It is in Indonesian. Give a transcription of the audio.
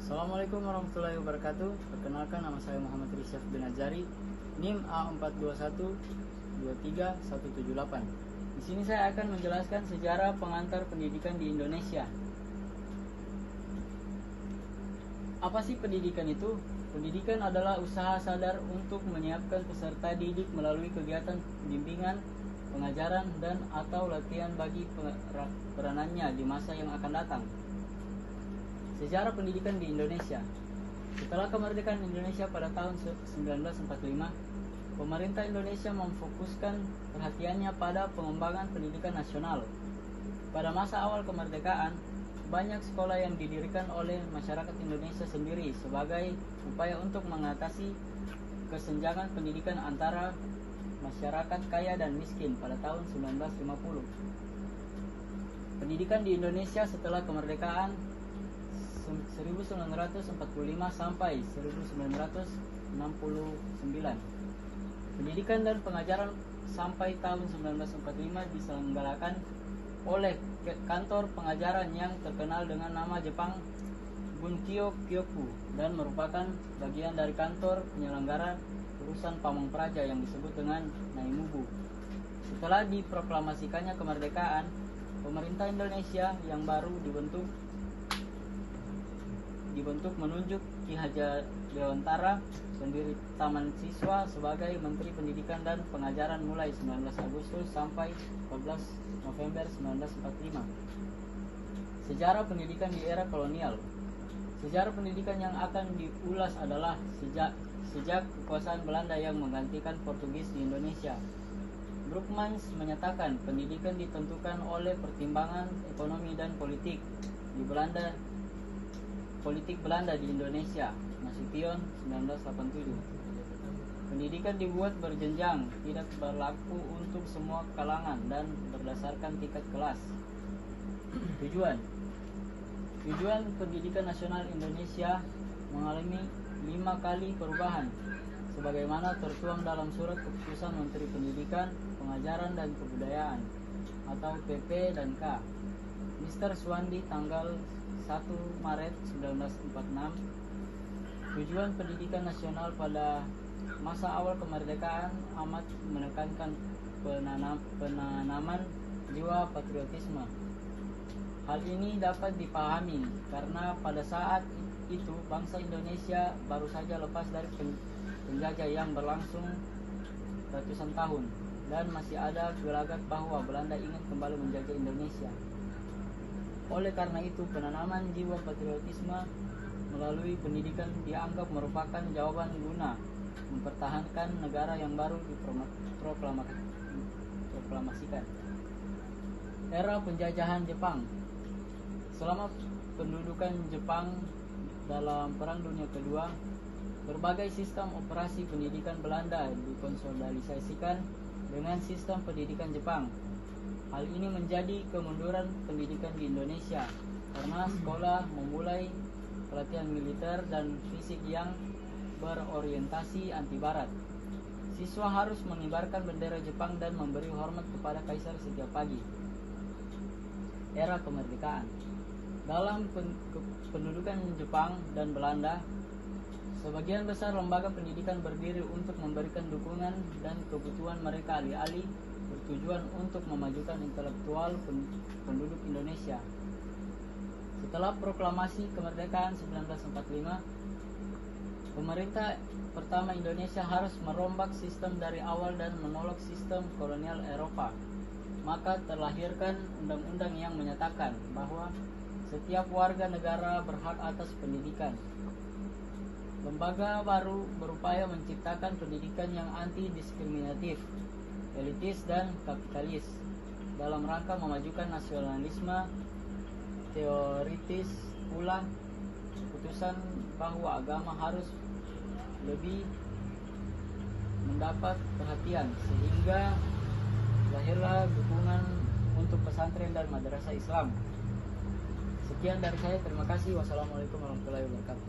Assalamualaikum warahmatullahi wabarakatuh. Perkenalkan, nama saya Muhammad Risyaf bin Azari, NIM A42123178. Di sini saya akan menjelaskan sejarah pengantar pendidikan di Indonesia. Apa sih pendidikan itu? Pendidikan adalah usaha sadar untuk menyiapkan peserta didik melalui kegiatan bimbingan, pengajaran, dan atau latihan bagi peranannya di masa yang akan datang. Sejarah pendidikan di Indonesia. Setelah kemerdekaan Indonesia pada tahun 1945, pemerintah Indonesia memfokuskan perhatiannya pada pengembangan pendidikan nasional. Pada masa awal kemerdekaan, banyak sekolah yang didirikan oleh masyarakat Indonesia sendiri sebagai upaya untuk mengatasi kesenjangan pendidikan antara masyarakat kaya dan miskin pada tahun 1950. Pendidikan di Indonesia setelah kemerdekaan 1945 sampai 1969. Pendidikan dan pengajaran sampai tahun 1945 diselenggarakan oleh kantor pengajaran yang terkenal dengan nama Jepang Bunkyo Kyoku dan merupakan bagian dari kantor penyelenggara urusan pamong praja yang disebut dengan Naimubu. Setelah diproklamasikannya kemerdekaan, pemerintah Indonesia yang baru dibentuk menunjuk Ki Hajar Dewantara, pendiri Taman Siswa, sebagai Menteri Pendidikan dan Pengajaran mulai 19 Agustus sampai 14 November 1945. Sejarah pendidikan di era kolonial. Sejarah pendidikan yang akan diulas adalah sejak kekuasaan Belanda yang menggantikan Portugis di Indonesia. Brookmans menyatakan pendidikan ditentukan oleh pertimbangan ekonomi dan politik Belanda di Indonesia. Nasution 1987. Pendidikan dibuat berjenjang, tidak berlaku untuk semua kalangan dan berdasarkan tingkat kelas. Tujuan pendidikan nasional Indonesia mengalami 5 kali perubahan sebagaimana tertuang dalam surat keputusan Menteri Pendidikan, Pengajaran dan Kebudayaan atau PP dan K Mr. Suwandi tanggal 1 Maret 1946. Tujuan pendidikan nasional pada masa awal kemerdekaan amat menekankan penanaman jiwa patriotisme. Hal ini dapat dipahami karena pada saat itu bangsa Indonesia baru saja lepas dari penjajah yang berlangsung ratusan tahun dan masih ada gelagat bahwa Belanda ingin kembali menjajah Indonesia. Oleh karena itu, penanaman jiwa patriotisme melalui pendidikan dianggap merupakan jawaban guna mempertahankan negara yang baru diproklamasikan. Era penjajahan Jepang. Selama pendudukan Jepang dalam Perang Dunia Kedua, berbagai sistem operasi pendidikan Belanda dikonsolidasikan dengan sistem pendidikan Jepang. Hal ini menjadi kemunduran pendidikan di Indonesia karena sekolah memulai pelatihan militer dan fisik yang berorientasi anti barat. Siswa harus mengibarkan bendera Jepang dan memberi hormat kepada kaisar setiap pagi. Era kemerdekaan. Dalam pendudukan Jepang dan Belanda, sebagian besar lembaga pendidikan berdiri untuk memberikan dukungan dan kebutuhan mereka alih-alih bertujuan untuk memajukan intelektual penduduk Indonesia. Setelah proklamasi kemerdekaan 1945, pemerintah pertama Indonesia harus merombak sistem dari awal dan menolak sistem kolonial Eropa. Maka terlahirkan undang-undang yang menyatakan bahwa setiap warga negara berhak atas pendidikan. Lembaga baru berupaya menciptakan pendidikan yang anti-diskriminatif, elitis dan kapitalis dalam rangka memajukan nasionalisme teoritis pula keputusan bahwa agama harus lebih mendapat perhatian sehingga lahirlah dukungan untuk pesantren dan madrasah Islam. Sekian dari saya, terima kasih. Wassalamualaikum warahmatullahi wabarakatuh.